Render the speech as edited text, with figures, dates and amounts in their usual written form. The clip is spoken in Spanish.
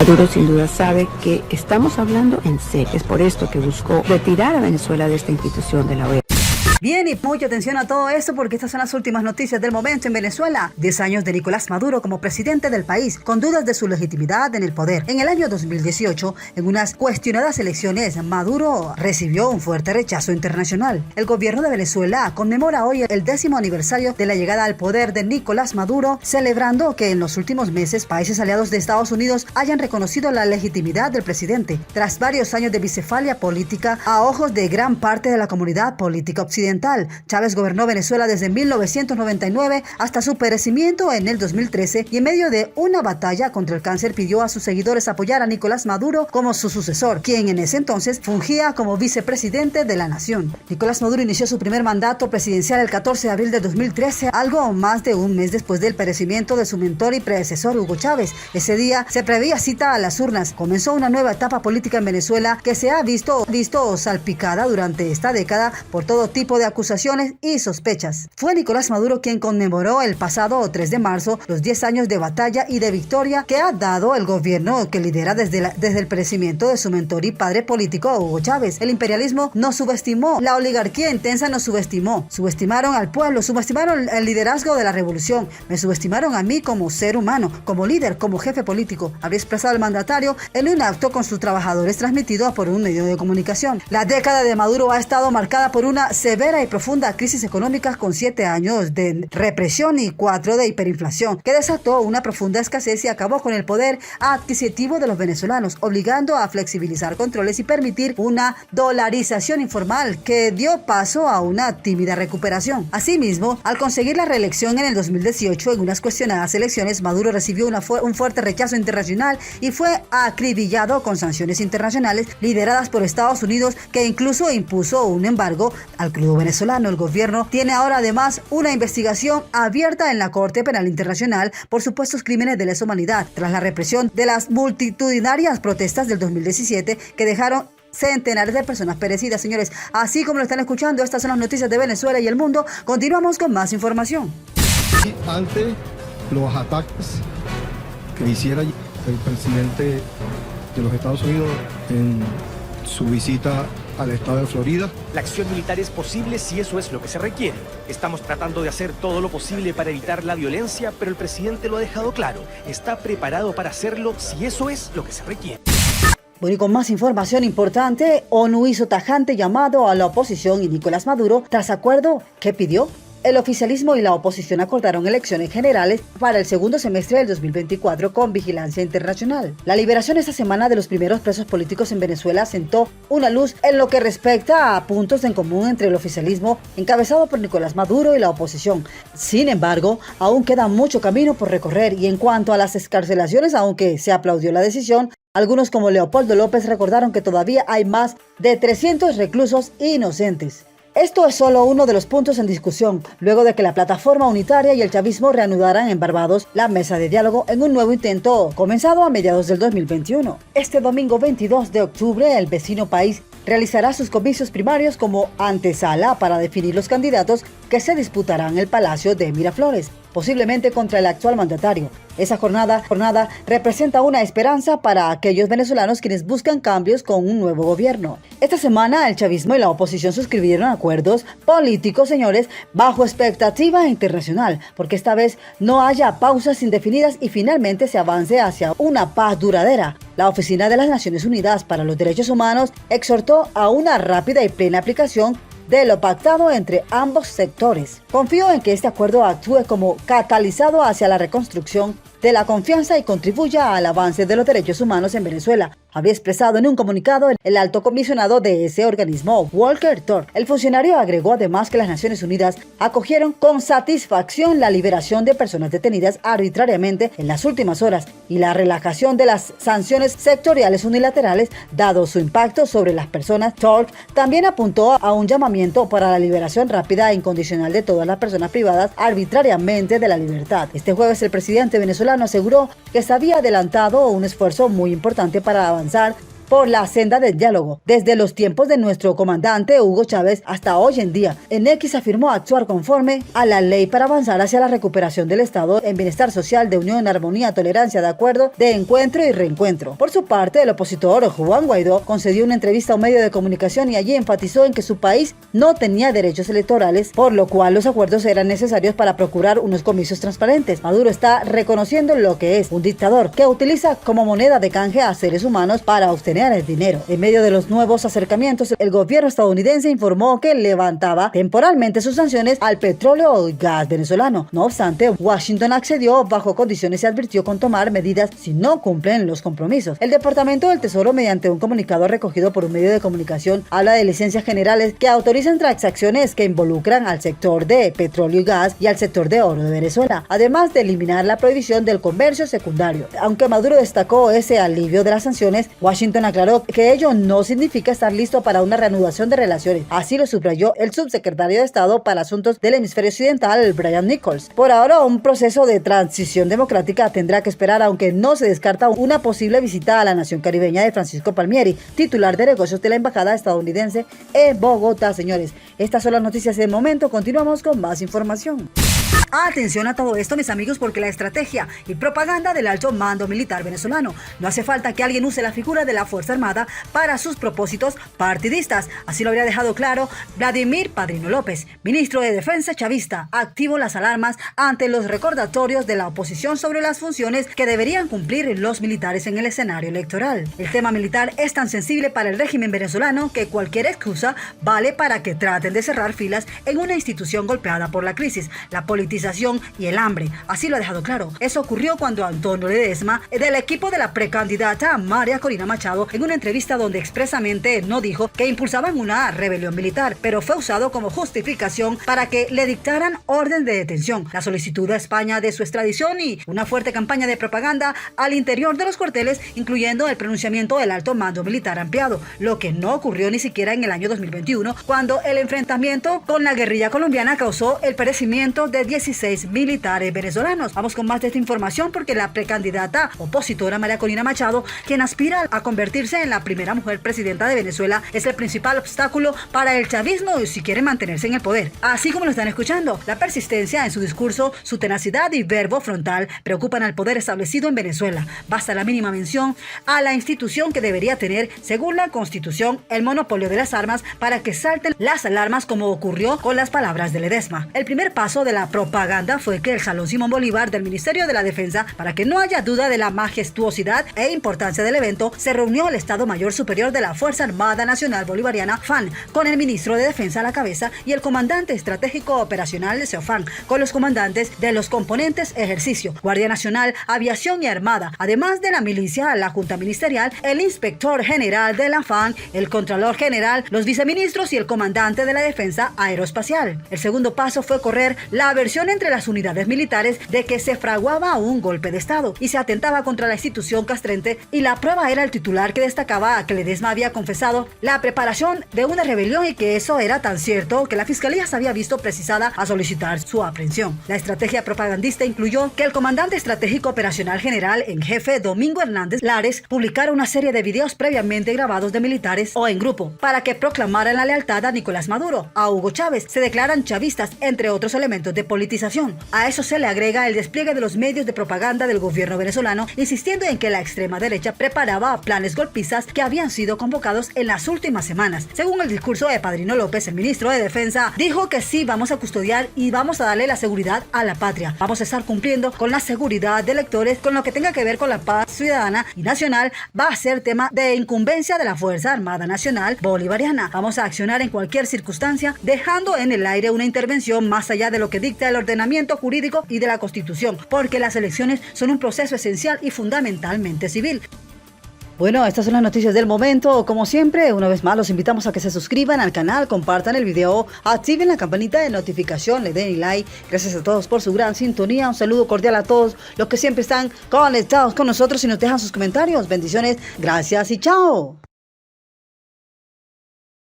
Maduro sin duda sabe que estamos hablando en serio. Es por esto que buscó retirar a Venezuela de esta institución de la OEA. Bien, y mucha atención a todo esto porque estas son las últimas noticias del momento en Venezuela. 10 años de Nicolás Maduro como presidente del país, con dudas de su legitimidad en el poder. En el año 2018, en unas cuestionadas elecciones, Maduro recibió un fuerte rechazo internacional. El gobierno de Venezuela conmemora hoy el 10º aniversario de la llegada al poder de Nicolás Maduro, celebrando que en los últimos meses países aliados de Estados Unidos hayan reconocido la legitimidad del presidente, tras varios años de bicefalia política a ojos de gran parte de la comunidad política occidental. Chávez gobernó Venezuela desde 1999 hasta su perecimiento en el 2013 y en medio de una batalla contra el cáncer pidió a sus seguidores apoyar a Nicolás Maduro como su sucesor, quien en ese entonces fungía como vicepresidente de la nación. Nicolás Maduro inició su primer mandato presidencial el 14 de abril de 2013, algo más de un mes después del perecimiento de su mentor y predecesor Hugo Chávez. Ese día se prevía cita a las urnas. Comenzó una nueva etapa política en Venezuela que se ha visto salpicada durante esta década por todo tipo de acusaciones y sospechas. Fue Nicolás Maduro quien conmemoró el pasado 3 de marzo los 10 años de batalla y de victoria que ha dado el gobierno que lidera desde el perecimiento de su mentor y padre político Hugo Chávez. El imperialismo nos subestimó, la oligarquía intensa nos subestimó, subestimaron al pueblo, subestimaron el liderazgo de la revolución, me subestimaron a mí como ser humano, como líder, como jefe político, habría expresado el mandatario en un acto con sus trabajadores transmitido por un medio de comunicación. La década de Maduro ha estado marcada por una severa y profunda crisis económica con 7 años de represión y 4 de hiperinflación, que desató una profunda escasez y acabó con el poder adquisitivo de los venezolanos, obligando a flexibilizar controles y permitir una dolarización informal que dio paso a una tímida recuperación. Asimismo, al conseguir la reelección en el 2018 en unas cuestionadas elecciones, Maduro recibió un fuerte rechazo internacional y fue acribillado con sanciones internacionales lideradas por Estados Unidos, que incluso impuso un embargo al crudo venezolano. El gobierno tiene ahora además una investigación abierta en la Corte Penal Internacional por supuestos crímenes de lesa humanidad, tras la represión de las multitudinarias protestas del 2017 que dejaron centenares de personas perecidas. Señores, así como lo están escuchando, estas son las noticias de Venezuela y el mundo. Continuamos con más información. Ante los ataques que hiciera el presidente de los Estados Unidos en su visita al estado de Florida. La acción militar es posible si eso es lo que se requiere. Estamos tratando de hacer todo lo posible para evitar la violencia, pero el presidente lo ha dejado claro. Está preparado para hacerlo si eso es lo que se requiere. Bueno, y con más información importante, ONU hizo tajante llamado a la oposición y Nicolás Maduro tras acuerdo que pidió. El oficialismo y la oposición acordaron elecciones generales para el segundo semestre del 2024 con vigilancia internacional. La liberación esta semana de los primeros presos políticos en Venezuela sentó una luz en lo que respecta a puntos en común entre el oficialismo encabezado por Nicolás Maduro y la oposición. Sin embargo, aún queda mucho camino por recorrer y en cuanto a las excarcelaciones, aunque se aplaudió la decisión, algunos como Leopoldo López recordaron que todavía hay más de 300 reclusos inocentes. Esto es solo uno de los puntos en discusión, luego de que la plataforma unitaria y el chavismo reanudaran en Barbados la mesa de diálogo en un nuevo intento comenzado a mediados del 2021. Este domingo 22 de octubre, el vecino país realizará sus comicios primarios como antesala para definir los candidatos que se disputarán el Palacio de Miraflores, posiblemente contra el actual mandatario. Esa jornada representa una esperanza para aquellos venezolanos quienes buscan cambios con un nuevo gobierno. Esta semana el chavismo y la oposición suscribieron acuerdos políticos, señores, bajo expectativa internacional, porque esta vez no haya pausas indefinidas y finalmente se avance hacia una paz duradera. La Oficina de las Naciones Unidas para los Derechos Humanos exhortó a una rápida y plena aplicación de lo pactado entre ambos sectores. Confío en que este acuerdo actúe como catalizador hacia la reconstrucción de la confianza y contribuya al avance de los derechos humanos en Venezuela, había expresado en un comunicado el alto comisionado de ese organismo, Volker Turk. El funcionario agregó además que las Naciones Unidas acogieron con satisfacción la liberación de personas detenidas arbitrariamente en las últimas horas y la relajación de las sanciones sectoriales unilaterales, dado su impacto sobre las personas. Turk también apuntó a un llamamiento para la liberación rápida e incondicional de todas las personas privadas arbitrariamente de la libertad. Este jueves el presidente venezolano aseguró que se había adelantado un esfuerzo muy importante para avanzar por la senda del diálogo. Desde los tiempos de nuestro comandante Hugo Chávez hasta hoy en día, en X afirmó actuar conforme a la ley para avanzar hacia la recuperación del Estado en bienestar social, de unión, armonía, tolerancia, de acuerdo, de encuentro y reencuentro. Por su parte, el opositor Juan Guaidó concedió una entrevista a un medio de comunicación y allí enfatizó en que su país no tenía derechos electorales, por lo cual los acuerdos eran necesarios para procurar unos comicios transparentes. Maduro está reconociendo lo que es un dictador que utiliza como moneda de canje a seres humanos para obtener el dinero. En medio de los nuevos acercamientos, el gobierno estadounidense informó que levantaba temporalmente sus sanciones al petróleo y gas venezolano. No obstante, Washington accedió bajo condiciones y advirtió con tomar medidas si no cumplen los compromisos. El Departamento del Tesoro, mediante un comunicado recogido por un medio de comunicación, habla de licencias generales que autorizan transacciones que involucran al sector de petróleo y gas y al sector de oro de Venezuela, además de eliminar la prohibición del comercio secundario. Aunque Maduro destacó ese alivio de las sanciones, Washington aclaró que ello no significa estar listo para una reanudación de relaciones. Así lo subrayó el subsecretario de Estado para Asuntos del Hemisferio Occidental, Brian Nichols. Por ahora, un proceso de transición democrática tendrá que esperar, aunque no se descarta una posible visita a la nación caribeña de Francisco Palmieri, titular de negocios de la embajada estadounidense en Bogotá. Señores, estas son las noticias del momento. Continuamos con más información. Atención a todo esto, mis amigos, porque la estrategia y propaganda del alto mando militar venezolano. No hace falta que alguien use la figura de la Fuerza Armada para sus propósitos partidistas. Así lo habría dejado claro Vladimir Padrino López, ministro de Defensa chavista. Activó las alarmas ante los recordatorios de la oposición sobre las funciones que deberían cumplir los militares en el escenario electoral. El tema militar es tan sensible para el régimen venezolano que cualquier excusa vale para que traten de cerrar filas en una institución golpeada por la crisis, la politización y el hambre. Así lo ha dejado claro. Eso ocurrió cuando Antonio Ledesma, del equipo de la precandidata María Corina Machado, en una entrevista donde expresamente no dijo que impulsaban una rebelión militar, pero fue usado como justificación para que le dictaran orden de detención, la solicitud a España de su extradición y una fuerte campaña de propaganda al interior de los cuarteles, incluyendo el pronunciamiento del alto mando militar ampliado, lo que no ocurrió ni siquiera en el año 2021, cuando el enfrentamiento con la guerrilla colombiana causó el perecimiento de 16 militares venezolanos. Vamos con más de esta información porque la precandidata opositora María Corina Machado, quien aspira a convertirse en la primera mujer presidenta de Venezuela, es el principal obstáculo para el chavismo si quiere mantenerse en el poder. Así como lo están escuchando, la persistencia en su discurso, su tenacidad y verbo frontal preocupan al poder establecido en Venezuela. Basta la mínima mención a la institución que debería tener, según la Constitución, el monopolio de las armas para que salten las alarmas, como ocurrió con las palabras de Ledesma. El primer paso de la propaganda fue que el Salón Simón Bolívar del Ministerio de la Defensa, para que no haya duda de la majestuosidad e importancia del evento, se reunió el Estado Mayor Superior de la Fuerza Armada Nacional Bolivariana, FAN, con el ministro de Defensa a la cabeza y el comandante estratégico operacional de CEOFAN, con los comandantes de los componentes Ejercicio, Guardia Nacional, Aviación y Armada, además de la milicia, la Junta Ministerial, el Inspector General de la FAN, el Contralor General, los viceministros y el comandante de la Defensa Aeroespacial. El segundo paso fue correr la versión entre las unidades militares de que se fraguaba un golpe de Estado y se atentaba contra la institución castrante, y la prueba era el titular que destacaba que Ledesma había confesado la preparación de una rebelión y que eso era tan cierto que la Fiscalía se había visto precisada a solicitar su aprehensión. La estrategia propagandista incluyó que el comandante estratégico operacional general en jefe Domingo Hernández Lares publicara una serie de videos previamente grabados de militares o en grupo para que proclamaran la lealtad a Nicolás Maduro, a Hugo Chávez, se declaran chavistas, entre otros elementos de politización. A eso se le agrega el despliegue de los medios de propaganda del gobierno venezolano, insistiendo en que la extrema derecha preparaba planes golpistas que habían sido convocados en las últimas semanas. Según el discurso de Padrino López, el ministro de Defensa dijo que sí, vamos a custodiar y vamos a darle la seguridad a la patria. Vamos a estar cumpliendo con la seguridad de electores, con lo que tenga que ver con la paz ciudadana y nacional. Va a ser tema de incumbencia de la Fuerza Armada Nacional Bolivariana. Vamos a accionar en cualquier circunstancia, dejando en el aire una intervención más allá de lo que dicta el ordenamiento jurídico y de la Constitución, porque las elecciones son un proceso esencial y fundamentalmente civil. Bueno, estas son las noticias del momento. Como siempre, una vez más los invitamos a que se suscriban al canal, compartan el video, activen la campanita de notificación, le den like. Gracias a todos por su gran sintonía. Un saludo cordial a todos los que siempre están conectados con nosotros y nos dejan sus comentarios. Bendiciones, gracias y chao.